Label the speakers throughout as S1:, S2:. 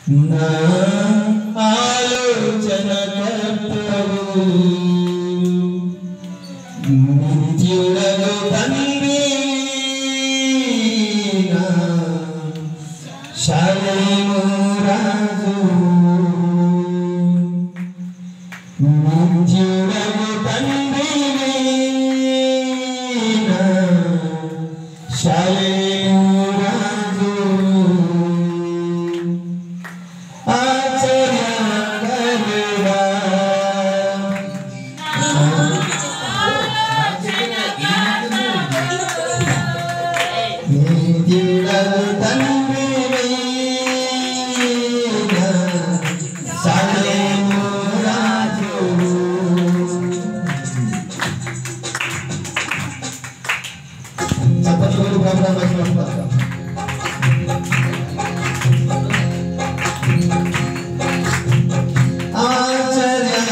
S1: నా ఆలోచన కర్తవు నిత్యుడగు తండ్రి నా శాలేము రాజు నిత్యుడగు తండ్రి నా శాలేము రాజు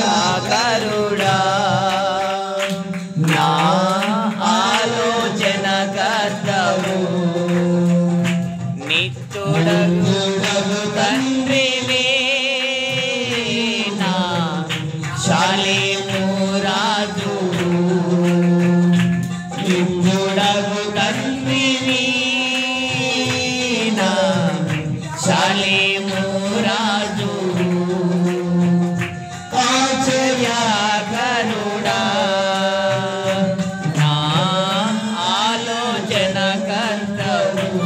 S2: ఆచర్యకరుడా నా ఆలోచన కర్తవు నిత్యుడగు తండ్రివే నా శాలేము రాజు నిత్యుడగు తండ్రివి నా శాలేము రాజు ఆచర్యకరుడా నా ఆలోచన కర్తవు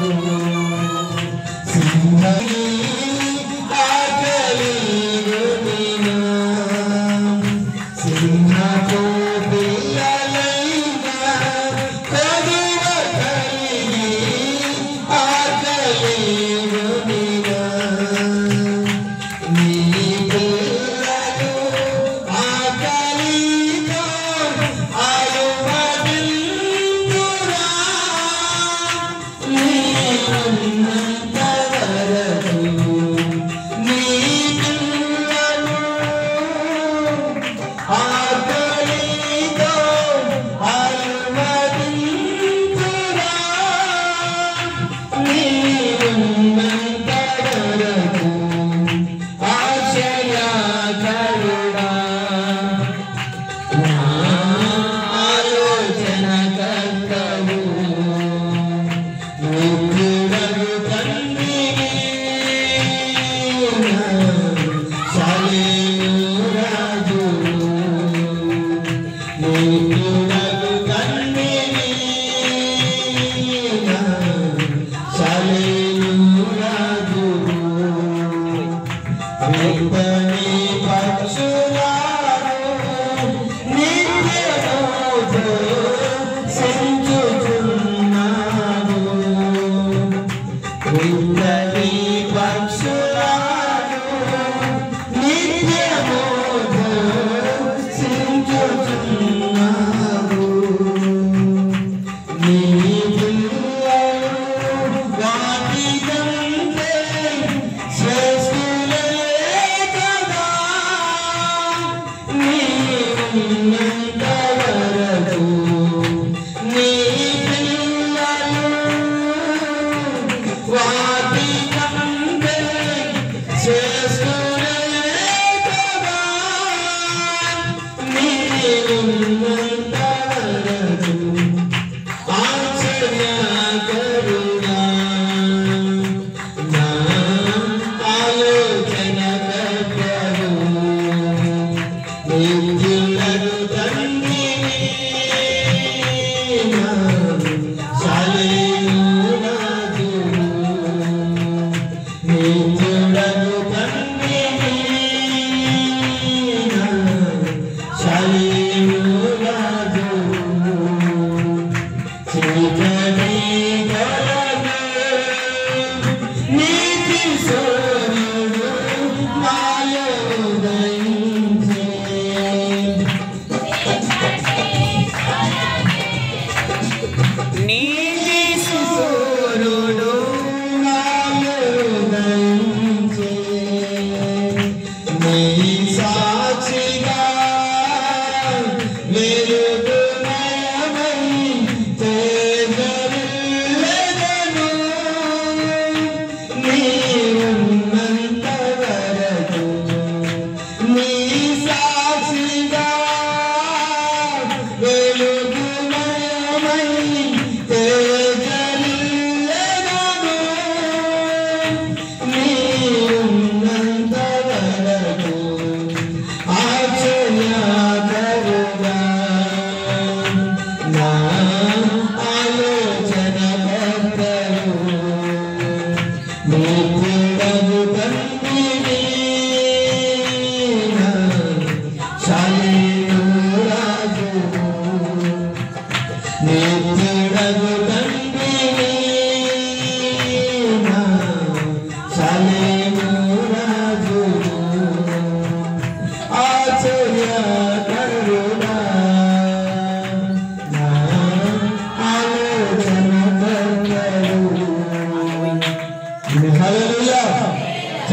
S1: నీ పిల్లలు వాటి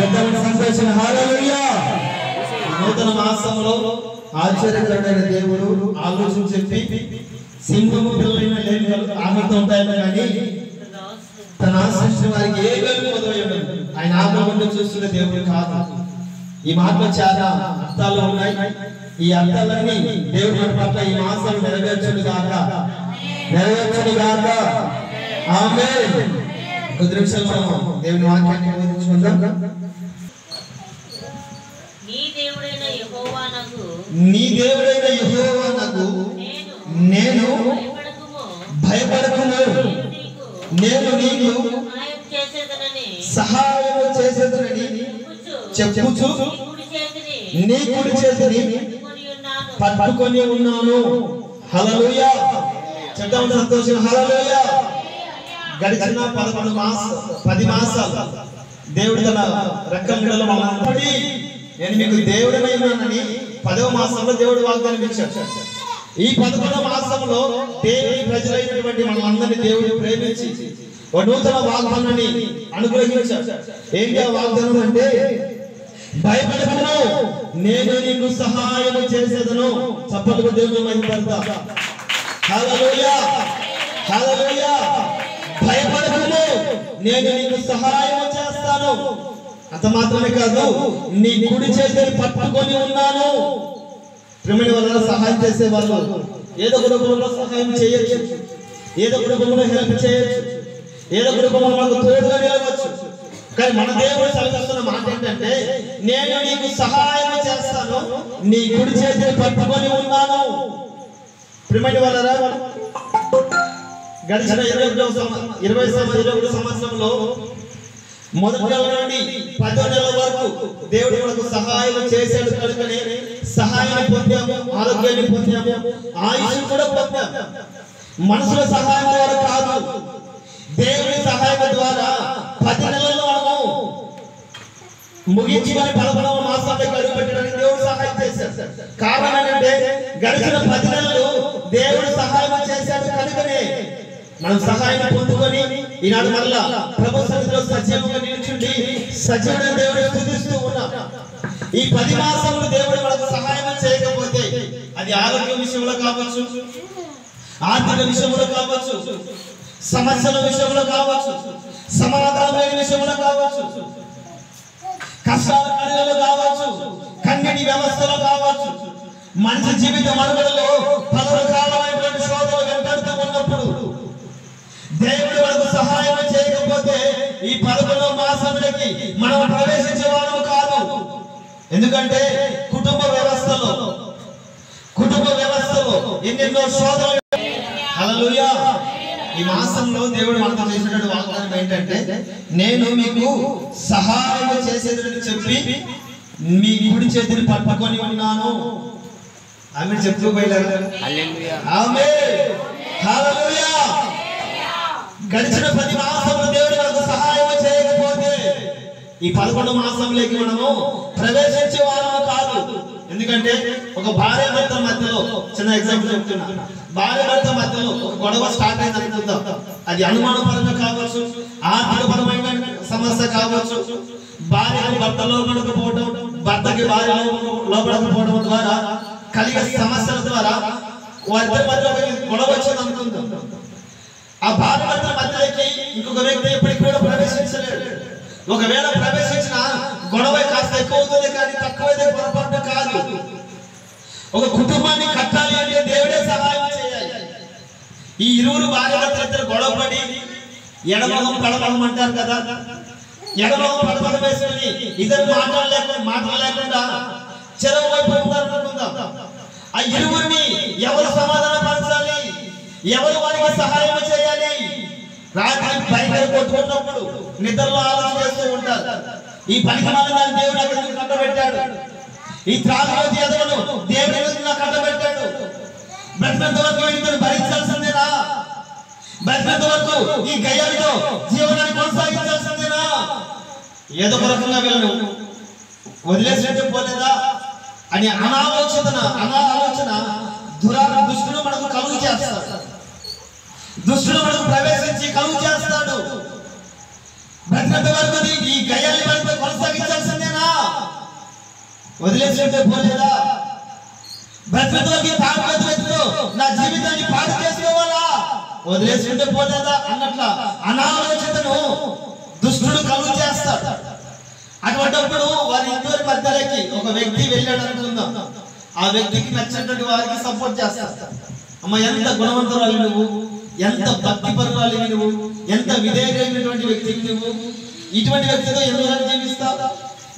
S1: చెప్తామని సంతోషం. హల్లెలూయా. నూతన మాసంలో ఆశ్చర్యకరమైన దేవుడు ఆలోచన చెప్పి సింహము పిల్లలైన లేఖలు ఆమెతో ఉంటాయని కానీ తన ఆశించిన వారికి ఏ వేలు మొదలయ్యడం ఆయన ఆత్మను చూస్తున్న దేవుడు కాదు. ఈ మాటలో చాలా అర్థాలు ఉన్నాయి. ఈ అర్థాలన్నీ దేవుడి పట్ల ఈ మాసం నెరవేర్చును గాక, నెరవేర్చును గాక. ఆమేన్. కొద్ది నిమిషాలు మనం దేవుని వాక్యాన్ని బోధించుకుందాం.
S3: నీ దేవుడైన యెహోవానగు నేను భయపడకుము, నేను నీకు సహాయం చేసేదనని చెప్పుచు నీ కుడి చేతిని పట్టుకొని ఉన్నాను. హల్లెలూయా. చెప్తాం సంతోషం. హల్లెలూయా. గడిచిన 10 మాసాలు దేవుడు తన రెక్కల నీడలో మమ్మల్ని నేను మీకు దేవుడినై ఉన్నానని 10వ మాసంలో దేవుడు వాగ్దానం ఇచ్చాడు. ఈ 11వ మాసంలో దేవుని ప్రజలైనటువంటి మనందరినీ దేవుడు ప్రేమించి ఒక నూతన వాగ్దానాన్ని అనుగ్రహించాడు. ఏంటి ఆ వాగ్దానం అంటే, భయపడకుము, నేను నీకు సహాయం చేసేదను. చప్పట్లు దేవుని మహిమపడతా. హల్లెలూయా. హల్లెలూయా. భయపడకుము, నేను నీకు సహాయం చేస్తాను. అంత మాత్రమే కాదు, నీ కుడి చేతిని పట్టుకొని ఉన్నాను. ప్రేమైన వాళ్ళ సహాయం చేసే వాళ్ళు ఏదో ఒక రూపంలో సహాయం చేయొచ్చు, ఏదో ఒక రూపంలో హెల్ప్ చేయొచ్చు, ఏదో ఒక రూపంలో మనకు తోడుగా నిలవచ్చు. కానీ మన దేవుడు సెలవిస్తున్న మాట ఏంటంటే, నేను నీకు సహాయం చేస్తాను, నీ కుడి చేతిని పట్టుకొని ఉన్నాను. ప్రేమైన వాళ్ళ గడిచిన 21 సంవత్సరంలో మొదటి నెల నుండి 10వ నెల వరకు దేవుడు మనకు సహాయం చేశాడు కనుకనే సహాయాన్ని పొందాము, ఆరోగ్యాన్ని పొందాము, ఆయుష్ కూడా పొందాము. మనుషుల సహాయం ద్వారా కాదు, దేవుని సహాయం ద్వారా 10 నెలల్లో మనము ముగించి 11వ మాసానికి అడుగు పెట్టడానికి దేవుడు సహాయం చేశాడు. కారణం ఏంటంటే, గడిచిన 10 నెలలు దేవుడు సహాయం చేశాడు కనుకనే మనం సహాయం పొందుకొని ఈనాడు మళ్ళా ప్రభు సన్నిధిలో సజీవంగా నిలిచిండి సజీవుడైన దేవుడిని స్తుతిస్తూ ఉన్నాం. ఈ 10 మాసములు దేవుడు మనకు సహాయం చేయకపోతే అది ఆరోగ్య విషయంలో కావచ్చు, ఆర్థిక విషయంలో కావచ్చు, సమస్యల విషయంలో కావచ్చు, సమాధానమైన విషయంలో కావచ్చు, కష్టాల కార్యాలలో కావచ్చు, కన్నీటి వ్యవస్థలో కావచ్చు, మనిషి జీవిత మనుగడలో పలు రకాలైనటువంటి శోధనలు వెంటాడుతూ ఉన్నప్పుడు దేవుడు మనకు సహాయం చేయకపోతే ఈ 11వ మాసంలోకి మనం ప్రవేశించే వాళ్ళము కాదు. ఎందుకంటే కుటుంబ వ్యవస్థలో ఎన్నెన్నో శోధనలు. హల్లెలూయా. ఈ మాసంలో దేవుడు మనతో చేసినటువంటి వాగ్దానం ఏంటంటే, నేను మీకు సహాయం చేసేదని చెప్పి మీ కుడి చేతిని పట్టుకొని ఉన్నాను. ఆమె చెప్తూ బయలుదేరు. ఆమేన్. హల్లెలూయా. గడిచిన 10 మాసములు దేవుడు మనకు సహాయం చేయకపోతే ఈ 11వ మాసంలోకి మనము ప్రవేశించే వాళ్ళము కాదు. ఎందుకంటే ఒక భార్య భర్త మధ్యలో, చిన్న ఎగ్జాంపుల్ చెప్తున్నా, భార్య భర్త మధ్యలో ఒక గొడవ స్టార్ట్ అయింది అనుకుందాం. అది అనుమానపరంగా కావచ్చు, ఆర్థిక పరమైన సమస్య కావచ్చు, భార్యకు భర్త లోపడకపోవడం, భర్తకి భార్య లోపడకపోవడం ద్వారా కలిగే సమస్యల ద్వారా వారిద్దరి మధ్య గొడవ వచ్చింది అనుకుందాం. ఆ భార్య భర్తల మధ్యలోకి ఇంకొక వ్యక్తి ఎప్పటికి కూడా ప్రవేశించలేడు. ఒకవేళ ప్రవేశించిన గొడవ కాస్త ఎక్కువ అవుతుంది కానీ తక్కువైతే పొరపాటు కాదు. ఒక కుటుంబాన్ని కట్టాలి అంటే దేవుడే సహాయం చేయాలి. ఈ ఇరువురు భార్య భర్తలు గొడవ పడి ఎడమొహం పడమొహం అంటారు కదా, ఎడమొహం పడమొహం వేసుకొని ఇద్దరు మాట్లాడలేకుండా చెరవ వైపు అనుకుందాం. ఆ ఇరువురిని ఎవరు సమాధాన పరచాలి, ఎవరు వారికి సహాయం చేయాలి? రాత్రి భయంకర కొట్టుకున్నప్పుడు నిద్రలో ఆలోచన చేస్తూ ఉంటారు. ఈ పనికిమాలిన దేవుడు అక్కడ కట్టబెట్టాడు, ఈ త్రాగుబోతు ఎదగను దేవుడు కట్టబెట్టాడు. బ్రతినంత వరకు వీళ్ళని భరించాల్సిందేనా? బ్రతినంత వరకు ఈ గయ్యాలతో జీవనాన్ని కొనసాగించాల్సిందేనా? ఏదో ఒక రకంగా వీళ్ళను వదిలేసినట్టు పోలేదా అని అనాలోచన దుష్టుడు మనకు కలుగు చేస్తాడు. దుష్టుడు మనకు ప్రవేశించి కలుగు చేస్తాడు. బ్రతినంత వరకు ఈ గయ్యాలి మనతో కొనసాగించాల్సి వదిలేస్తుంటే పోలేదా? బ్రతుకుతోకి తాగుతో నా జీవితాన్ని పాడు చేసుకోవాలా? వదిలేస్తుంటే పోలేదా అన్నట్ల అనాలోచితను దుష్టుడు కలుగు చేస్తాడు. అటువంటిప్పుడు వారి ఇద్దరి మధ్యలోకి ఒక వ్యక్తి వెళ్ళాడు అనుకుందాం. ఆ వ్యక్తికి నచ్చినటువంటి వారికి సపోర్ట్ చేస్తాడు. అమ్మ, ఎంత గుణవంతురాలి నువ్వు, ఎంత భక్తి పరురాలి నువ్వు, ఎంత విధేయమైనటువంటి వ్యక్తికి నువ్వు, ఇటువంటి వ్యక్తితో ఎన్నో రోజులు జీవిస్తావు,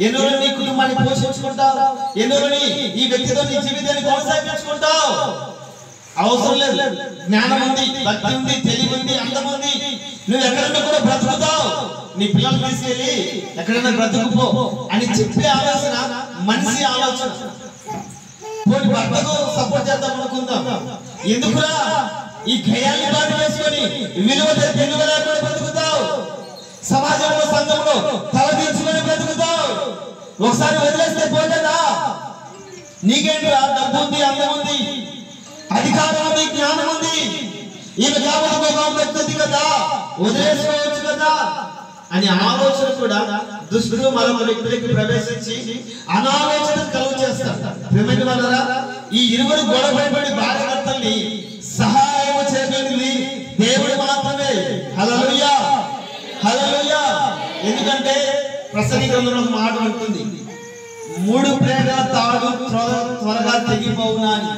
S3: ఎన్నో రోజులు నీ కుటుంబాన్ని పోషించుకుంటావు, ఎన్నో రోజులు ఈ వ్యక్తితో నీ జీవితాన్ని కొనసాగించుకుంటావు. అవసరం లేదు, జ్ఞానం ఉంది, భక్తి ఉంది, తెలివి ఉంది, అందం ఉంది, నువ్వు ఎక్కడన్నా కూడా బ్రతుకుతావు, నీ పిల్లలు తీసుకెళ్ళి ఎక్కడైనా బ్రతుకుపో అని చెప్పే ఆలోచన మనిషి ఆలోచన. పోనీ భర్తకు సపోర్ట్ చేద్దాం అనుకుందాం, ఎందుకురా ఈ గయాన్ని బాధ చేసుకొని విలువ లేకుండా బ్రతుకుతావు, సమాజంలో సంఘంలో తలదించుకొని బ్రతుకుతావు. ఒకసారి వదిలేస్తే పోలేదా? నీకేంటిరా, డబ్బు ఉంది, అందం ఉంది, అధికారం ఉంది, జ్ఞానం ఉంది, ఈమె కాబట్టి కదా, వదిలేసుకోవచ్చు కదా అని ఆలోచన కూడా దుష్టుడు మరొక వ్యక్తులకి ప్రవేశించి అనాలోచన కలుగు చేస్తారు. ప్రేమైన వాళ్ళరా, ఈ ఇరువురు గొడవపడి భార్యాభర్తల్ని సహాయం చేయగలిగింది దేవుడు మాత్రమే. హల్లెలూయా, హల్లెలూయా. ఎందుకంటే ప్రసంగి గ్రంథంలో ఒక మాట ఉంటుంది, 3 ప్రేమ తాడు త్వరగా తెగిపోవునా అని.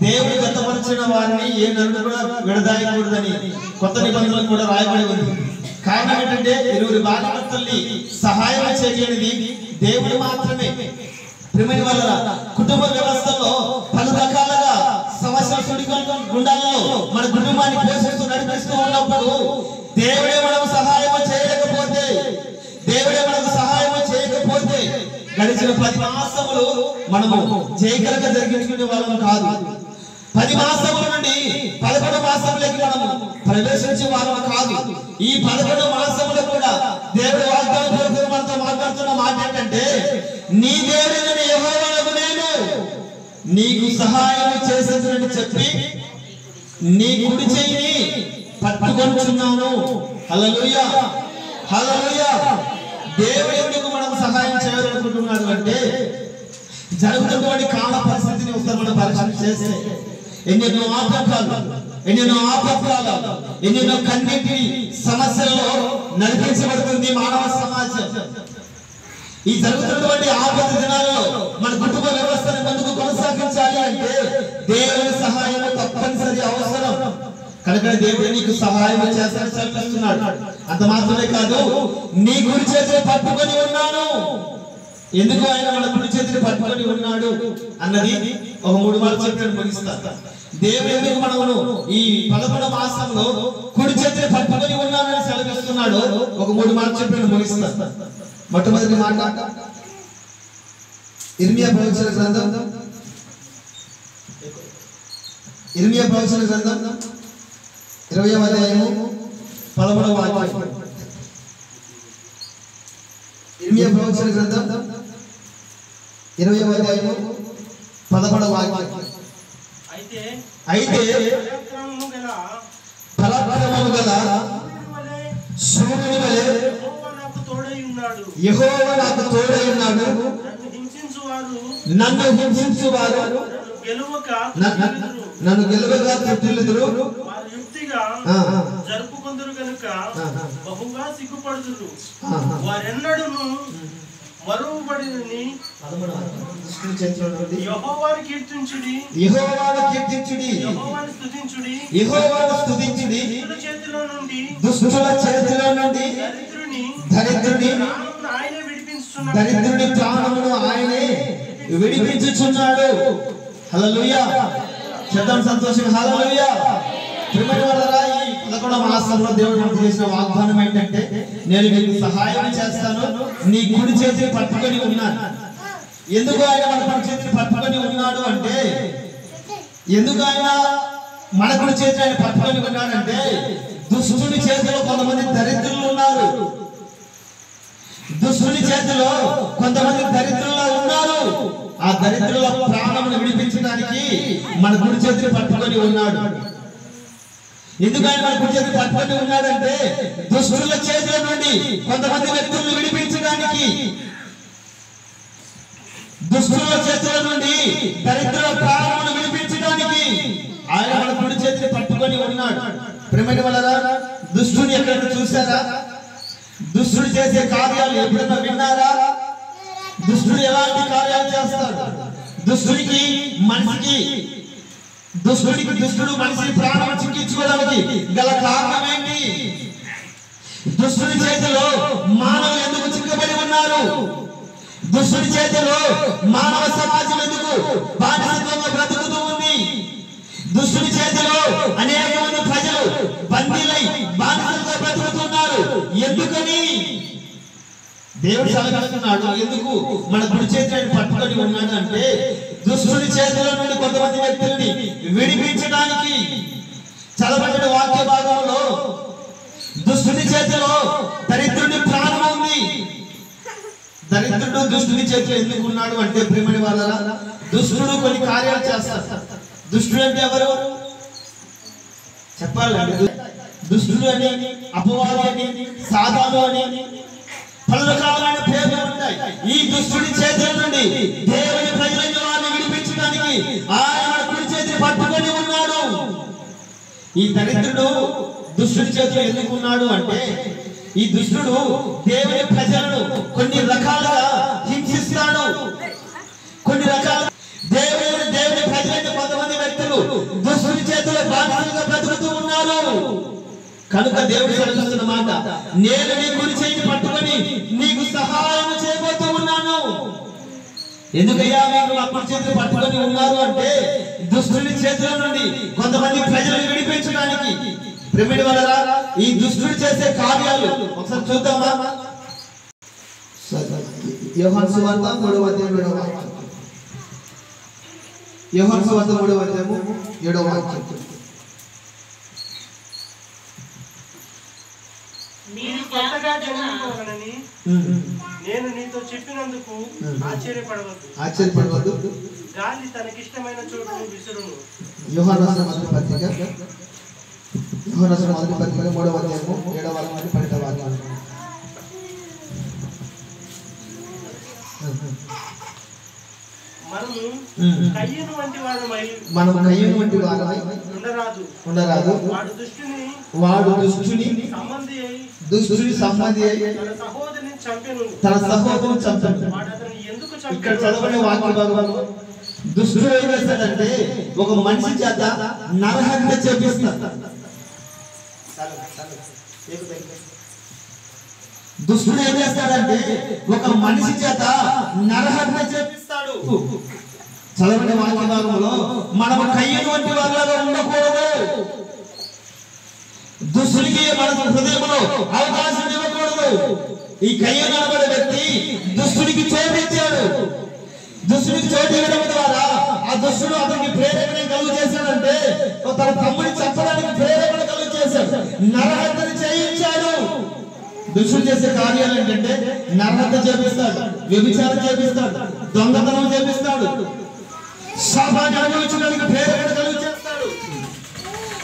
S3: దేవుడు గతపరిచిన వారిని ఏ నరుడు కూడా విడదాయకూడదని కొత్త నిబంధనలు కూడా రాయబడి ఉంది. కారణం ఏంటంటే ఇరువురి భార్యాభర్తల్ని సహాయం చేయగలిగింది దేవుడు మాత్రమే. ప్రేమైన వాళ్ళరా, కుటుంబ వ్యవస్థలో పలు రకాలుగా సమస్యల గుండాల్లో మన కుటుంబాన్ని పోషిస్తూ నడిపిస్తూ ఉన్నప్పుడు దేవుడే మనకు సహాయం చేయలేకపోతే, దేవుడే మనకు సహాయం చేయకపోతే గడిచిన 10 మాసములు మనము జయకరంగా జరిగించుకునే వాళ్ళం కాదు. 10 మాసముల నుండి 11 మాసములకి మనము ప్రవేశించే వాళ్ళం కాదు. ఈ 11 మాసములు కూడా దేవుడు వాగ్దానం మనతో మాట్లాడుతున్న మాట ఏంటంటే, నీ దేవుడైన యెహోవాకు నేను నీకు సహాయం చేసేదని చెప్పి నీ కుడి చెయ్యిని పట్టుకొనుచున్నాను. హల్లెలూయా, హల్లెలూయా. దేవుడు ఎందుకు మనకు సహాయం చేయాలనుకుంటున్నాడు అంటే, జరుగుతున్నటువంటి కాల పరిస్థితిని ఒకసారి మనం పరిశీలన చేస్తే ఎన్నెన్నో ఆటంకాలు, ఎన్నెన్నో ఆపత్కాలు, ఎన్నెన్నో కన్నీటి సమస్యల్లో నడిపించబడుతుంది మానవ సమాజం. ఈ జరుగుతున్నటువంటి ఆపద దినాల్లో మన కుటుంబ వ్యవస్థను ముందుకు కొనసాగించాలి అంటే దేవుని సహాయం తప్పనిసరి అవసరం. కనుక దేవుడు నీకు సహాయం చేస్తానని చెప్పిస్తున్నాడు. అంత మాత్రమే కాదు, నీ కుడి చేతిని పట్టుకొని ఉన్నాను. ఎందుకు ఆయన మన కుడి చేతిని పట్టుకొని ఉన్నాడు అన్నది ఒక 3 మాటలు చెప్పి ముగిస్తాను. దేవుడు ఎందుకు మనము ఈ 11 మాసంలో కుడి చేతిని పట్టుకొని ఉన్నానని సెలవిస్తున్నాడు ఒక 3 మాటలు చెప్పి ముగిస్తాను. మొట్టమొదటి మాట ఇర్మియా ప్రవచన గ్రంథం, ఇర్మియా ప్రవచన గ్రంథం 20వ అధ్యాయము 11వ వాక్యం. ఇర్మియా ప్రవచన గ్రంథం 20వ అధ్యాయము 11వ వాక్యం. అయితే పరాక్రమము గల సూర్యుని వలె యెహోవా నాకు తోడై ఉన్నాడు, నన్ను హింసించువారు నన్ను గెలువగా తృప్తిల్లుదురు,
S4: జరుపుకొందురు గనుక బహుగా సిగ్గుపడుదురు, వారెన్నడూను మరువబడినని యెహోవాను కీర్తించుడి,
S3: యెహోవాను కీర్తించుడి,
S4: యెహోవాను స్తుతించుడి,
S3: యెహోవాను స్తుతించుడి. దుష్టుల చేతిలో నుండి దరిద్రుని
S4: ఆయనే విడిపించుచున్నాడు,
S3: దరిద్రుని ప్రాణమును ఆయనే విడిపించుచున్నాడు. హల్లెలూయా, చెప్తాం సంతోషం. హల్లెలూయా. ప్రియమైన వారలారా, ఈ 11వ మాసంలో దేవుడు మనకు చేసిన వాగ్దానం ఏంటంటే, నేను నీకు సహాయం చేస్తాను, నీ కుడి చేతిని పట్టుకొని ఉన్నాను. ఎందుకు ఆయన మన కుడి చేతిని పట్టుకొని ఉన్నాడు అంటే, ఎందుకు ఆయన మన కుడి చేతిని ఆయన పట్టుకొని ఉన్నాడంటే, దుష్టుని చేతిలో కొంతమంది దరిద్రులు ఉన్నారు, దుష్టుని చేతిలో కొంతమంది దరిద్రులు ఉన్నారు. ఆ దరిద్రుల ప్రాణమును విడిపించడానికి మన కుడి చేతిని పట్టుకొని ఉన్నాడు. ఎందుకు ఆయన మన కుడి చేతిని పట్టుకొని ఉన్నాడంటే, దుష్టుల చేతుల నుండి కొంతమంది వ్యక్తులను విడిపించడానికి, దుష్టుల చేతుల నుండి దరిద్రుల ప్రాణమును విడిపించడానికి ఆయన మన కుడి చేతిని పట్టుకొని ఉన్నాడు. ప్రేమైన వాళ్ళారా, దుష్టుని ఎక్కడైనా చూసారా? దుష్టుడు చేసే కార్యాలు ఎప్పుడైనా విన్నారా? దుష్టుడు ఎలాంటి కార్యాలు చేస్తాడు? దుష్టుడు మనిషి ప్రాణం చిక్కించుకోవడానికి గల కారణం ఏంటి? దుష్టుడి చేతిలో మానవులు ఎందుకు చిక్కబడి ఉన్నారు? దుష్టుడి చేతిలో మానవ సమాజం ఎందుకు బానిసత్వంగా బ్రతుకుతూ ఉంది? దుష్టుడి చేతిలో అనేక మంది ప్రజలు బందీలై బానిసలుగా బ్రతుకుతున్నారు. ఎందుకని? దేవుడు సెలవిస్తున్నాడు. ఎందుకు మన కుడి చేతిని పట్టుకొని ఉన్నాడు అంటే దుష్టుడి చేతిలో నుండి కొంతమంది వ్యక్తుల్ని విడిపించడానికి. చదవబడిన వాక్య భాగంలో దుష్టుడి చేతిలో దరిద్రుడి ప్రాణం ఉంది. దరిద్రుడు దుష్టుడి చేతిలో ఎందుకు ఉన్నాడు అంటే ప్రేమని వాళ్ళరా, దుష్టుడు కొన్ని కార్యాలు చేస్తాడు. దుష్టుడు అంటే ఎవరు చెప్పాలండి? దుష్టుడు అని, అపవాది అని, సాతాను అని పలు రకాలైన పేర్లు ఉంటాయి. ఈ దుష్టుడి చేతుల నుండి దేవుని ప్రజలైన వారిని విడిపించడానికి ఆయన కుడి చేతిని పట్టుకొని ఉన్నాడు. ఈ దరిద్రుడు దుష్టుడి చేతిలో ఎందుకు ఉన్నాడు అంటే ఈ దుష్టుడు దేవుని ప్రజలను కొన్ని రకాలుగా హింసిస్తాడు. కొన్ని రకాల దేవుని ప్రజలైన కొంతమంది వ్యక్తులు దుష్టుడి చేతిలో బానిసలుగా బ్రతుకుతూ ఉన్నారు. కనుక దేవుడు సెలవిస్తున్న మాట, నేను నీ కుడి చేతిని పట్టుకొని నీకు సహాయం చేయబోతూ ఉన్నాను. ఎందుకయ్యా మీరు నా కుడి చేతిని పట్టుకొని ఉన్నారు అంటే దుష్టుడి చేతుల నుండి కొంతమంది ప్రజలను విడిపించడానికి. ప్రేమిడి వాళ్ళారా, ఈ దుష్టుడు చేసే కార్యాలు ఒకసారి చూద్దామా? యోహాను సువార్త 3వ అధ్యాయం 7వ వాక్యం. యోహాను సువార్త 3వ అధ్యాయం 7వ వాక్యం.
S4: మీరు కొత్తగా జన్మించవలనని నేను నీతో చెప్పినందుకు ఆశ్చర్యపడవద్దు. గాలి తనకిష్టమైన చోటును విసురును.
S3: యోహాను రాసిన మొదటి పత్రిక 3వ అధ్యాయం 7వ వాక్యం 10వ వాక్యం.
S4: మనము కయ్యను వంటి వారమై
S3: ఉండరాదు. వాడు దుష్టుని సంబంధి అయి తన సహోదరుని చంపెను. ఇక్కడ చదవని వాక్య భాగంలో దుష్టుడు ఏం చేస్తాడంటే ఒక మనిషి చేత నరహత్య చేపిస్తాడు. దుష్టుడు ఏం చేస్తాడంటే ఒక మనిషి చేత నరహత్య చేపిస్తాడు. చదవని వాక్య భాగంలో మనం కయ్యను వంటి వాళ్ళగా ఉండకూడదు. దుష్టుడికి మన హృదయంలో అవకాశం ఇవ్వకూడదు. ఈ కయ్యను అనబడే వ్యక్తి దుష్టుడికి చోటు ఇచ్చాడు. దుష్టుడికి చోటు ఇవ్వడం ద్వారా ఆ దుష్టుడు అతనికి ప్రేరేపణ కలుగు చేశాడంటే తన తమ్ముడిని చంపడానికి ప్రేరేపణ కలుగు చేశాడు. నరహత్య చేయించాడు. దుష్టుడు చేసే కార్యాలు ఏంటంటే నరహత్య చేపిస్తాడు, వ్యభిచారం చేపిస్తాడు, దొంగతనం చేపిస్తాడు, శాపాన్ని అనుభవించడానికి ప్రేరేపణ కలుగు చేస్తాడు,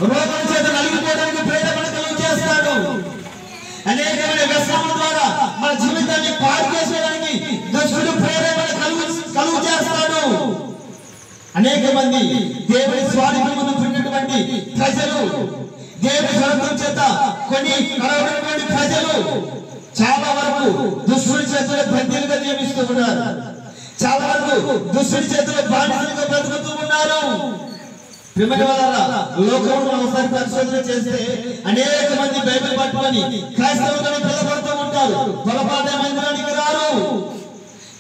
S3: రోగం చేత నలిగిపోవడానికి ప్రేరేపణ కలుగు చేస్తాడు. అనేకమైన వ్యసనాల ద్వారా మన జీవితాన్ని పాడు చేసేదానికి దుష్టుడు ప్రేరేపణ కలుగు చేస్తాడు. అనేక మంది దేవుని స్వాధీనమును పొందినటువంటి ప్రజలు, దేవుని స్వరూపం చేత కొన్ని కలవడటువంటి ప్రజలు చాలా వరకు దుష్టుడి చేతిలో బందీలుగా జీవిస్తూ ఉన్నారు. చాలా వరకు దుష్టుడి చేతిలో బానిసలుగా బ్రతుకుతూ ఉన్నారు. లోకంలో ఒకసారి పరిశోధన చేస్తే అనేక మంది బైబిల్ పట్టుకొని క్రైస్తవులను పిలబడుతూ ఉంటారు. పొరపాటు మందిరానికి రారు.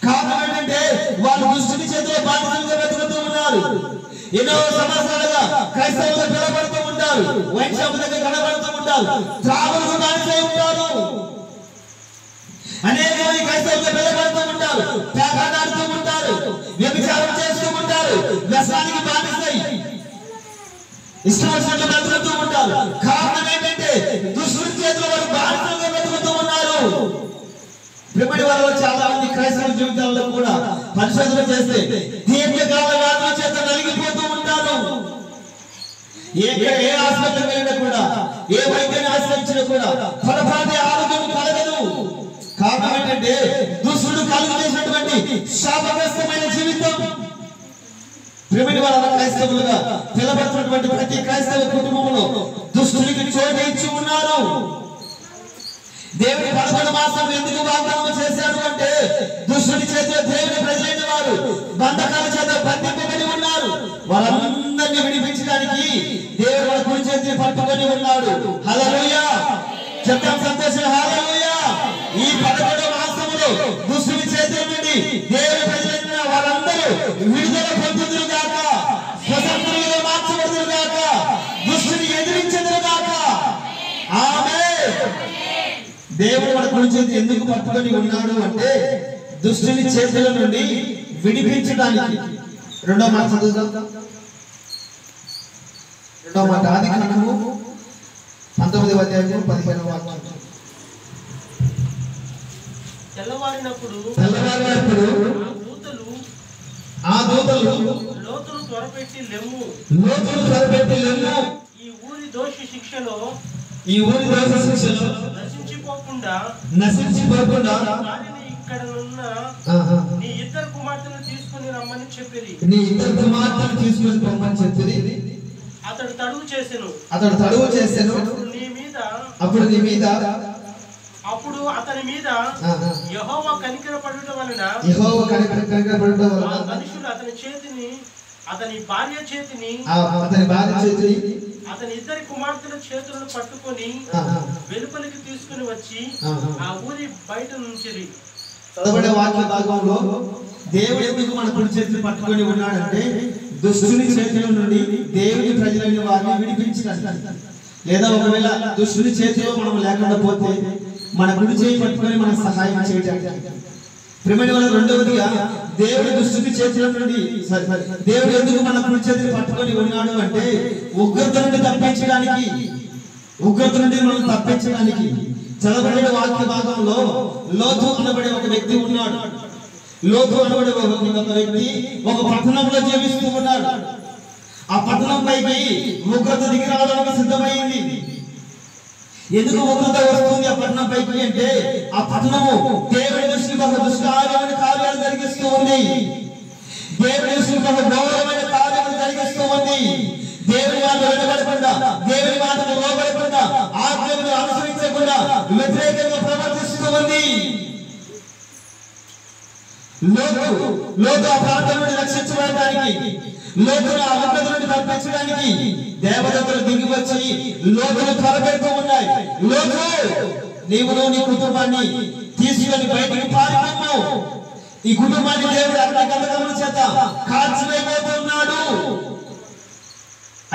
S3: కారణం ఏంటంటే వాళ్ళు దుష్టుడి చేతిలో బానిసలుగా బ్రతుకుతూ ఉన్నారు. ఎన్నో సంవత్సరాలుగా క్రైస్తవులు పిలబడుతూ ఉంటారు. వైన్ షాప్ దగ్గర కనబడుతూ ఉంటారు. త్రాగుడుకు బానిసై ఉంటారు. అనేక మంది క్రైస్తవులు పిలబడుతూ ఉంటారు. పేకాటాడుతూ ఉంటారు. వ్యభిచారం చేస్తూ ఉంటారు. వ్యసనానికి బానిసై ఇష్టం వచ్చినట్లు బ్రతుకుతూ ఉంటారు. కారణం ఏంటంటే దుష్టుడి చేతిలో వారు బానిసలుగా బ్రతుకుతూ ఉన్నారు. ప్రిపడి వారిలో చాలా మంది క్రైస్తవ జీవితాల్లో కూడా పరిశోధన చేస్తే దీర్ఘకాల వ్యాధుల చేత నలిగిపోతూ ఉంటారు. ఏ హాస్పిటల్ వెళ్ళినా కూడా, ఏ వైద్యాన్ని ఆశ్రయించినా కూడా పొరపాటు ఆరోగ్యం కలగదు. కారణం ఏంటంటే దుష్టుడు కలుగు చేసినటువంటి శాపగ్రస్తమైన క్రైస్తవులుగా పిలబడుతున్నటువంటి ప్రతి క్రైస్తవ కుటుంబంలో దుష్టునికి చోటు ఇచ్చి ఉన్నారు. దేవుని 11 మాసాలు ఎందుకు వాగ్దానం చేశాడు అంటే దుష్టుని చేతిలో దేవుని ప్రజలైన వారు బంధకాల చేత బంధింపబడి ఉన్నారు. వారందరినీ విడిపించడానికి దేవుడు వాళ్ళ కుడి చేతిని పట్టుకొని ఉన్నాడు. హల్లెలూయా చెప్తాం సంతోషం. హల్లెలూయా. ఈ 11 మాసములో దుష్టుని చేతిలో నుండి దేవుని ప్రజలైన వారందరూ విడుదల పొందుదురు గాక, స్వతంత్రులుగా మార్చబడుదురు గాక, దుష్టుని ఎదిరించెదరు గాక. ఆమేన్. దేవుడు మన కుడి చేతి ఎందుకు పట్టుకొని ఉన్నాడు అంటే దుష్టుని చేతుల నుండి విడిపించడానికి. రెండో మాట చదువుదాం. రెండో మాట ఆదికాండము 19వ అధ్యాయం 15వ వాక్యం.
S4: తెల్లవారినప్పుడు
S3: ఆ దూతలు
S4: లోతును త్వరపెట్టి లెమ్ము, ఈ ఊరి దోషి శిక్షలో నశించిపోకుండా వారిని ఇక్కడనున్న నీ ఇద్దరు కుమార్తెను తీసుకుని రమ్మని చెప్పిరి. అతడు తడువు చేసెను. అప్పుడు అతని మీద యెహోవా కనికరపడుట వలన మనుషులు అతని భార్య చేతిని అతని ఇద్దరి కుమార్తెల చేతులను పట్టుకొని వెలుపలికి తీసుకుని వచ్చి ఆ ఊరి బయట నుంచిరి.
S3: చదవబడే వాక్య భాగంలో దేవుడు ఎందుకు మన కుడి చేతిని పట్టుకొని ఉన్నాడంటే దుష్టుని చేతుల నుండి దేవుని ప్రజలైన వారిని విడిపించడానికి. లేదా ఒకవేళ దుష్టుని చేతిలో మనం లేకుండా పోతే మన కుడి చేయి పట్టుకొని మనకు సహాయం చేయడానికి. ప్రేమైన వాళ్ళ రెండవదిగా దేవుడి దుష్టుని చేతుల నుండి దేవుడు ఎందుకు మన కుడి చేతిని పట్టుకొని ఉన్నాడు అంటే ఉగ్రత నుండి మనం తప్పించడానికి. చదవబడిన వాక్య భాగంలో లోతు అనబడే ఒక వ్యక్తి ఉన్నాడు. లోతు అనబడే ఒక వ్యక్తి ఒక పట్టణంలో జీవిస్తూ ఉన్నాడు. ఆ పట్టణం పైకి ఉగ్రత దిగి రావడానికి సిద్ధమైంది. ఎందుకు ఉగ్రత వస్తుంది ఆ పట్టణం పైకి అంటే ఆ పట్టణము దేవుడి దృష్టికి ఒక దుష్కార్యమైన కార్యాలు జరిగిస్తూ ఉంది. దేవుడి దృష్టికి ఒక గౌరవమైన కార్యాలు జరిగిస్తూ ఉంది. దేవుని మాట వినబడకుండా, దేవుని మాటకు లోబడకుండా, ఆజ్ఞలను అనుసరించకుండా వ్యతిరేకంగా ప్రవర్తిస్తూ ఉంది. లోతు ఆ ప్రాంతం నుండి రక్షించబడడానికి, లోతును ఆ ఉగ్రత నుండి తప్పించడానికి దేవదూతలు దిగి వచ్చి లోతును త్వరపెడుతూ ఉన్నాయి. లోతు, నీవు నీ కుటుంబాన్ని తీసుకొని బయటికి పారిపోము. ఈ కుటుంబాన్ని దేవుడు అగ్నిగంధకముల చేత కాల్చివేయబోతున్నాడు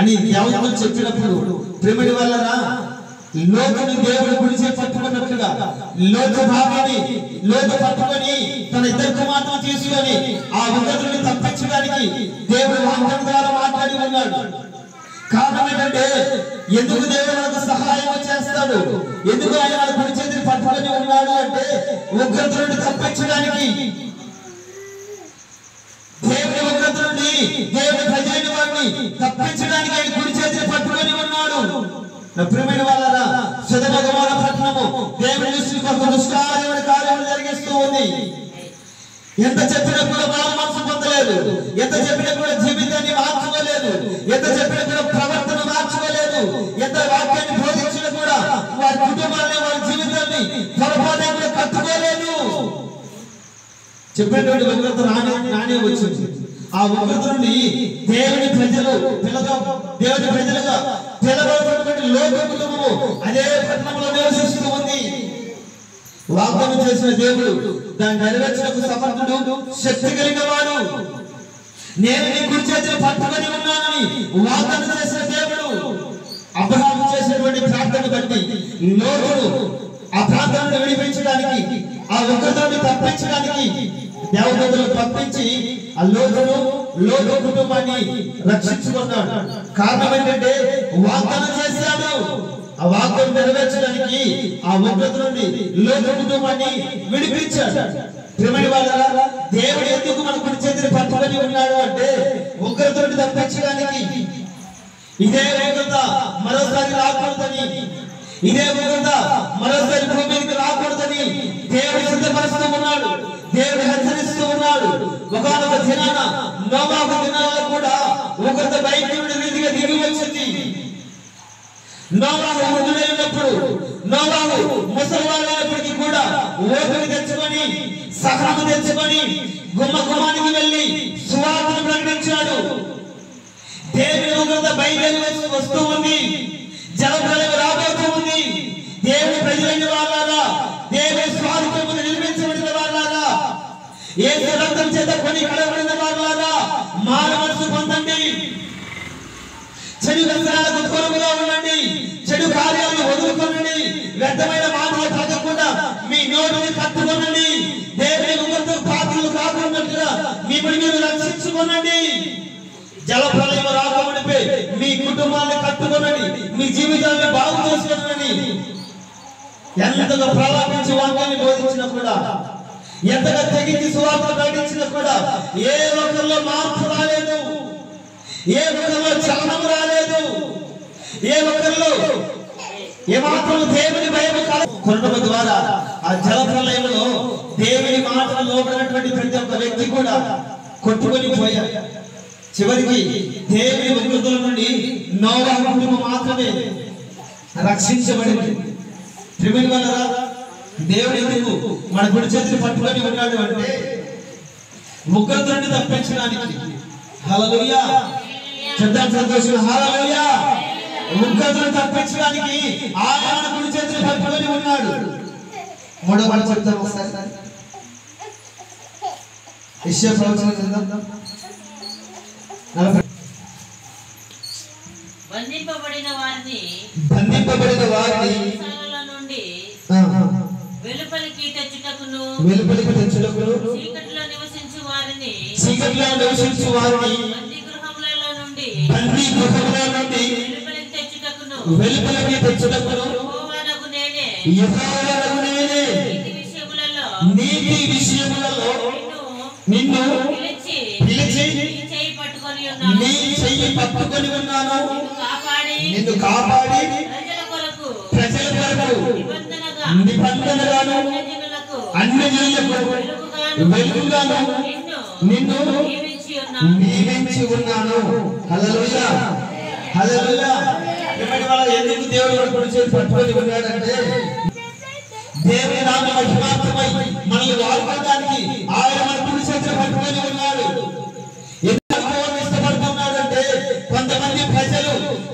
S3: అని దేవదూతలు చెప్పినప్పుడు ప్రేమడి వల్లరా లోతుని దేవుడు గుడిచే పట్టుకున్నట్లుగా లోతు భాగాన్ని లోతు పట్టుకొని తన ఇద్దరు కుమార్తెను తీసుకొని ఆ ఉగ్రతను తప్పించడానికి దేవుడు వాక్యం ద్వారా మాట్లాడి ఉన్నాడు. కారణం ఏంటంటే ఎందుకు దేవుడు మనకు సహాయం చేస్తాడు, ఎందుకు ఆయన మన గుడి చేతిని పట్టుకొని ఉన్నాడు అంటే ఉగ్రత నుండి తప్పించడానికి. దేవుని ఉగ్రత నుండి దేవుని ప్రజలైన వారిని తప్పించడానికి ఆయన కుడి చేతిని పట్టుకొని ఉన్నాడు. ప్రియమైన వాళ్ళరా, సొదొమ గొమొర్రా పట్టణము దేవుని దృష్టికి ఒక దుష్కార్యమైన కార్యములు జరిగిస్తూ ఉంది. ఎంత చెప్పినా కూడా మారు మనసు పొందలేదు, ఎంత చెప్పినా కూడా జీవితాన్ని మార్చుకోలేదు, ఎంత చెప్పినా కూడా ప్రవర్తన మార్చుకోలేదు, ఎంత వాక్యాన్ని బోధించినా కూడా వారి కుటుంబాన్ని వారి జీవితాన్ని పొరపాటు కూడా కట్టుకోలేదు. చెప్పినటువంటి ఉగ్రత రానే వచ్చింది. ఆ ఉగ్రత నుండి దేవుని ప్రజలుగా పిలవబడినటువంటి లోక కుటుంబము అదే పట్టణంలో నివసిస్తూ ఉంది. వాగ్దానం చేసిన దేవుడు దాన్ని నెరవేర్చడానికి సమర్థుడు, శక్తి కలిగిన వాడు. నేను నీ కుడి చేతిని పట్టుకొని ఉన్నానని వాగ్దానం చేసిన దేవుడు అబ్రహాము చేసినటువంటి ప్రార్థన బట్టి లోతును ఆ ప్రాంతాన్ని విడిపించడానికి, ఆ ఉగ్రతను తప్పించడానికి దేవదూతలను పంపించి ఆ లోతు కుటుంబాన్ని రక్షించుకున్నాడు. కారణం ఏంటంటే వాగ్దానం చేశాడు. ఆ వాగ్దానం నెరవేర్చడానికి ఆ ఉగ్రత నుండి లోతు కుటుంబాన్ని విడిపించాడు. ప్రియమైన వాళ్ళరా, దేవుడు ఎందుకు మన కుడి చేతిని పట్టుకొని ఉన్నాడు అంటే ఉగ్రత నుండి తప్పించడానికి. ఇదే ఉగ్రత మరోసారి రాకూడదని, ఇదే ఉగ్రత మరోసారి భూమి మీదకి రాకూడదని దేవుడు సిద్ధపరుస్తూ ఉన్నాడు. దేవుడు హెచ్చరిస్తూ ఉన్నాడు. ఒకనొక దినాన నోవాహు దినాలలో కూడా ఉగ్రత నోవాహు వృద్ధుడైనప్పుడు, నోవాహు ముసలివాడైనప్పటికీ కూడా ఓపిక తెచ్చుకొని, సహనము తెచ్చుకొని గుమ్మానికి వెళ్ళి సువార్తను ప్రకటించాడు. దేవుని ఉగ్రత బయలుదేరి వస్తూ ఉంది, జలప్రలయం రాబోతూ ఉంది. దేవుని ప్రజలైన వాళ్ళారా, దేవుని స్వార్థమును నిర్మించబడిన వాళ్ళారా, యేసు రక్తం చేత కొని కడగబడిన వాళ్ళారా, మారు మనసు పొందండి. చెడు వ్యసనాలకు దూరముగా ఉండండి, చెడు కార్యాలను వదులుకొనండి, వ్యర్థమైన మాటలు తాగకుండా మీ నోటిని కట్టుకొనండి. దేవుని ఉగ్రతకు పాత్రలు కాకున్నట్లుగా మిమ్మల్ని మీరు రక్షించుకోనండి. జలప్రలయం రాకమునిపై మీ కుటుంబాన్ని కట్టుకొనండి, మీ జీవితాన్ని బాగు చేసుకోనండి. ఎంతగా ప్రలాపించి వాక్యాన్ని బోధించినా కూడా, ఎంతగా తెగించి సువార్త ప్రకటించినా కూడా ఏ ఒక్కరిలో మార్పు రాలేదు, ఏ ఒక్కరిలో చలనం రాలేదు, ఏ ఒక్కరిలో ఏమాత్రం దేవుని భయం కొనడం ద్వారా ఆ జలప్రలయంలో దేవుని మాటలు లోబడినటువంటి ప్రతి ఒక్క వ్యక్తి కూడా కొట్టుకొని పోయారు. చివరికి దేవుని ఉగ్రతల నుండి నోవాహు కుటుంబం మాత్రమే రక్షించబడింది. ప్రియమైన వాళ్ళారా, దేవుడు ఎందుకు మన కుడి చేతిని పట్టుకొని ఉన్నాడు అంటే ఉగ్రత నుండి తప్పించడానికి. హల్లెలూయా, చెప్తాం సంతోషం. హల్లెలూయా, ఉగ్రతను తప్పించడానికి ఆయన మన కుడి చేతిని పట్టుకొని ఉన్నాడు. మూడో మాట చెప్తాం ఒకసారి. యెషయా ప్రవచనం చదువుదాం.
S5: బంధింపబడిన వారిని నుండి వెలుపలికి తెచ్చుటకును చీకటిలో నివసించు వారిని బందీ గృహములలో నుండి వెలుపలికి తెచ్చుటకును యెహోవానగు నేనే నీతి విషయములలో నిన్ను పిలిచి నీ చెయ్యి పట్టుకొని ఉన్నాను, నిన్ను కాపాడి ప్రజల కొరకు నిబంధనగాను అన్ని జనులకు వెలుగుగాను నిన్ను నియమించి ఉన్నాను. హల్లెలూయా, హల్లెలూయా. ఎందుకు దేవుడు మన కుడి చేతి పట్టుకొని ఉన్నాడంటే దేవుని నామ మహిమార్థమై మనల్ని వాడుకోవడానికి ఆయన మన కుడి చేతిని పట్టుకొని ఉన్నాడు. ఇష్టపడుతున్నాడంటే కొంతమంది ప్రజలు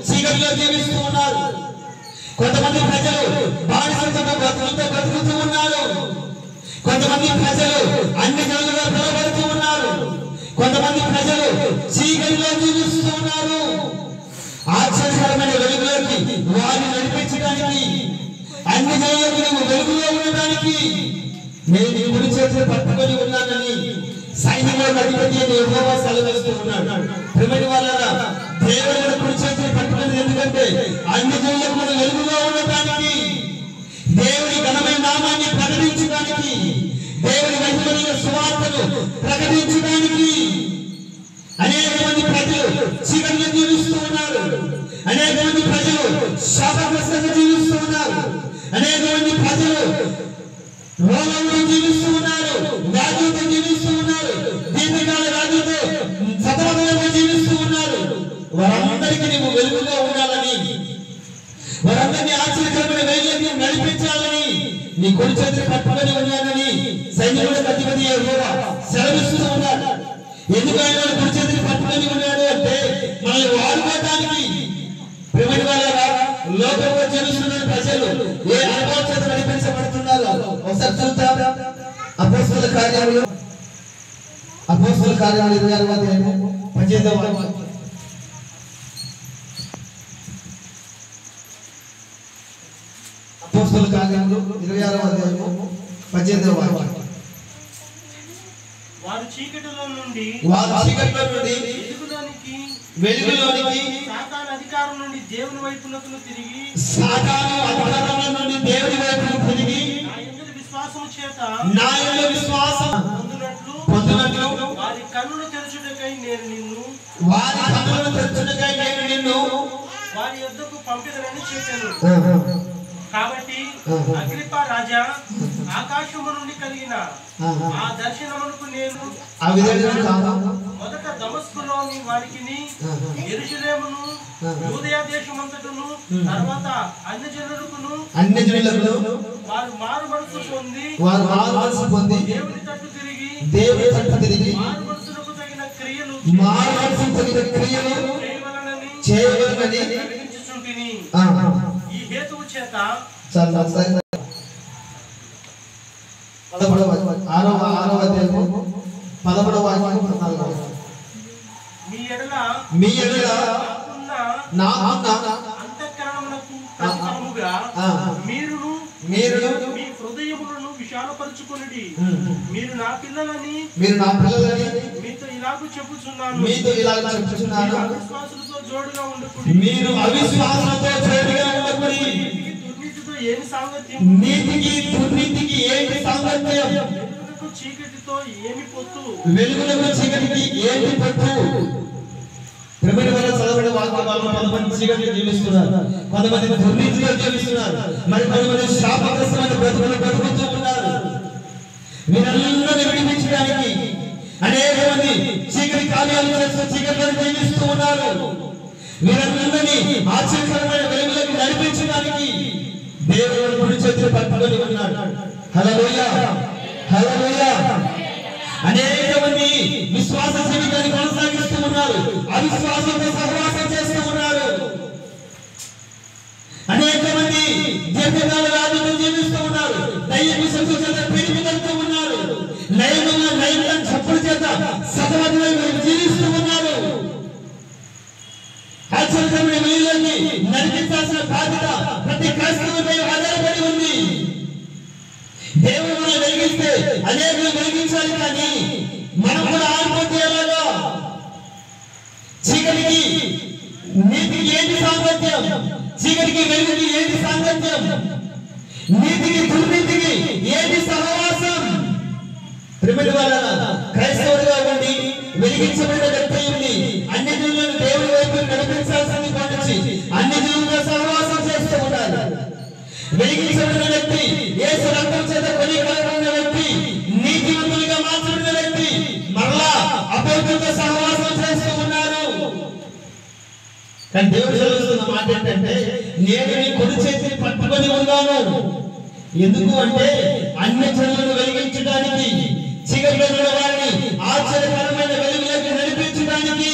S5: చీకటిలో జీవిస్తూ ఉన్నారు, కొంతమంది ప్రజలు బానిసత్వ బ్రతుకుతూ ఉన్నారు, కొంతమంది ప్రజలు అన్ని జనులుగా పిలువబడుతూ ఉన్నారు, కొంతమంది ప్రజలు చీకటిలో జీవిస్తూ ఉన్నారు. ఆశ్చర్యకరమైన వెలుగులోకి వారిని నడిపించడానికి, అన్ని జనులకు వెలుగులో ఉండడానికి నేను నీ కుడి చేతిని పట్టుకొని ఉన్నానని సైన్యంలో అధిపతి యెహోవా సెలవిస్తూ ఉన్నాడు. ప్రియమైన వాళ్ళారా, దేవుడు మన కుడి చేతిని పట్టుకొని ఎందుకంటే అన్ని జనులకు వెలుగులో ఉండడానికి, దేవుని ఘనమైన నామాన్ని ప్రకటించడానికి, దేవుని మహిమమైన సువార్తను ప్రకటించడానికి. అనేక మంది ప్రజలు చీకటిలో జీవిస్తూ ఉన్నారు, అనేక మంది ప్రజలు శాపగ్రస్తంగా జీవిస్తూ ఉన్నారు, అనేక మంది ప్రజలు రోగంలో జీవిస్తూ ఉన్నారు, వ్యాధులతో జీవిస్తూ ఉన్నారు, దీర్ఘకాల వ్యాధులతో సతమతంగా జీవిస్తూ ఉన్నారు. వారందరికీ నువ్వు వెలుగుగా ఉండాలని, వారందరినీ ఆశ్చర్యకరమైన వెలుగులోకి నడిపించాలని నీ కుడి చేతిని పట్టుకొని ఉన్నానని సైన్యములకు అధిపతి యెహోవా సెలవిస్తూ ఉన్నాడు. ఎందుకు ఆయన కుడి చేతిని పట్టుకొని ఉన్నాడు అంటే మనల్ని వాడుకోవడానికి. ప్రియమైన వాళ్ళారా, లోకంలో జీవిస్తున్న ప్రజలు ఏ అనుభవం చేత నడిపించబడుతున్నారు ఒకసారి చూద్దాం. అపోస్తలుల కార్యాలు 26వ అధ్యాయము 18వ వాక్యం. అపోస్తలుల కార్యాలు 26వ అధ్యాయము 18వ వాక్యం.
S4: వారు చీకటిలో నుండి
S3: వెలుగులోనికి
S4: సాతాను అధికారం నుండి దేవుని వైపునకు తిరిగి నా యందు విశ్వాసము చేత పొందునట్లు వారి కన్నులు తెరచుటకై నేను నిన్ను వారి యొద్దకు పంపిదనని చెప్పాను. కాబట్టి అగ్రిప్ప రాజా, ఆకాశము నుండి కలిగిన ఆ దర్శనమునకు నేను మొదట దమస్కులోని వారికిని యెరూషలేమును యూదయ దేశమంతటను తర్వాత అన్య జనులకును వారు మారు మనసు పొంది దేవుని తట్టు తిరిగి మారు మనసులకు తగిన క్రియలు చేయవలెనని ప్రకటించుచుంటిని. ఈ హేతువు చేత మీ ఎడల అంతఃకరణమునకు ప్రతిఫలముగా మీరును మీ హృదయములను విశాలపరచుకొనుడి. మీరు నా పిల్లలని మీతో ఇలాగూ చెప్పుచున్నాను. అవిశ్వాసులతో జోడుగా ఉండకుడి. దుర్నీతితో ఏమి సాంగత్యం? వెలుగులకు చీకటితో ఏమి పొత్తు?
S3: చదవబడిన వాక్యాలను కొంతమంది చీకటిలో జీవిస్తున్నారు, కొంతమంది దుర్నీతిలో జీవిస్తున్నారు, మరి కొంతమంది శాపగ్రస్తమైన బ్రతుకులు బ్రతుకుతూ ఉన్నారు. వీరందరినీ విడిపించడానికి అనేక మంది చీకటి కార్యాలు చేస్తూ చీకటిలో జీవిస్తూ ఉన్నారు. వీరందరినీ ఆశ్చర్యకరమైన వెలుగులోకి నడిపించడానికి దేవుడు కుడి చేతులు పట్టుకొని ఉన్నాడు. హల్లెలూయా, హల్లెలూయా. అనేక మంది విశ్వాస జీవితాన్ని కొనసాగిస్తూ ఉన్నారు, అవిశ్వాసంతో సహవాసం చేస్తూ ఉన్నారు. అనేక మంది దీర్ఘకాల వ్యాధులతో జీవిస్తూ ఉన్నారు, దైవ శక్తి చేత పీడితులవుతూ ఉన్నారు, నైతిక చప్పుల చేత సతమతమై జీవిస్తూ ఉన్నారు. ఆశ్చర్యకరమైన వెలుగులోకి నడిపించాల్సిన బాధ్యత ప్రతి క్రైస్తవుపై ఆధారపడి ఉంది. దేవుడు మనం వెలిగిస్తే అనేకులు వెలిగించాలి, కానీ మనం కూడా ఆడిపోతే ఎలాగా? చీకటికి నీతికి ఏంటి సాంగత్యం? చీకటికి వెలుగుకి ఏంటి సాంగత్యం? నీతికి దుర్నీతికి ఏంటి సహవాసం? ప్రియమైన వారలారా, క్రైస్తవులుగా ఉండి వెలిగించబడిన వ్యక్తి ఉంది అన్ని జనులను దేవుడి వైపు నడిపించాల్సింది పండించి అన్ని జనులతో సహవాసం చేస్తూ ఉండాలి. వెలిగించబడిన వ్యక్తి, యేసు రక్తం చేత కొనియాడబడిన వ్యక్తి, నీతిమంతులుగా మార్చబడిన వ్యక్తి మరలా అపవిత్రులతో సహవాసం చేస్తూ ఉన్నారు. కానీ దేవుడు చదువుతున్న మాట ఏంటంటే, నేను నీ కుడి చేతిని పట్టుకొని ఉన్నాను. ఎందుకు అంటే అన్ని జనులను వెలిగించడానికి, చీకటిలో ఉన్న వారిని ఆశ్చర్యకరమైన వెలుగులోకి నడిపించడానికి.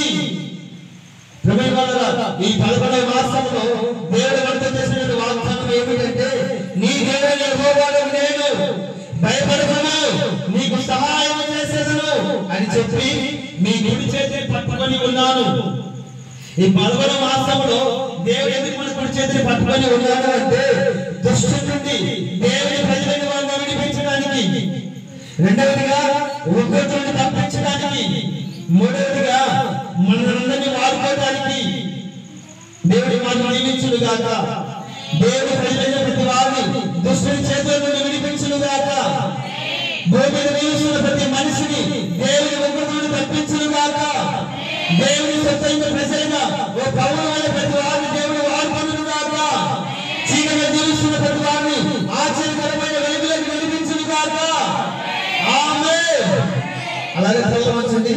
S3: ఈ 11వ మాసంలో దేవుడు మనతో చేసిన వాగ్దానం ఏమిటంటే, నీ దేవుడైన యెహోవాను నేను, భయపడకుము, నీకు సహాయం చేసేదను అని చెప్పి మీ కుడి చేతిని పట్టుకొని ఉన్నాను. ఈ 11వ మాసంలో దేవుడు ఎందుకు మన కుడి చేతిని పట్టుకొని ఉన్నాడు అంటే, దుష్టుడి నుండి దేవుని ప్రజలైన వారిని విడిపించడానికి, రెండవదిగా ఉగ్రతను తప్పించడానికి, మూడవదిగా మనల్ని వాడుకోవడానికి. దేవుడి మాట దీవించును గాక. దేవుడి ప్రజలైన ప్రతి వారిని దుష్టుని చేతుల నుండి విడిపించును గాక. భూమి మీద నివసిస్తున్న ప్రతి మనిషిని దేవుని ఉగ్రతను తప్పించును గాక. దేవుని సొంతైన ప్రజలుగా ఓ పౌరులైన ప్రతి వారిని దేవుడు వాడుకొనును గాక. చీకటిలో జీవిస్తున్న ప్రతి వారిని ఆశ్చర్యకరమైన వెలుగులోకి నడిపించును గాక. ఆమేన్. అలాగే చదవవచ్చండి.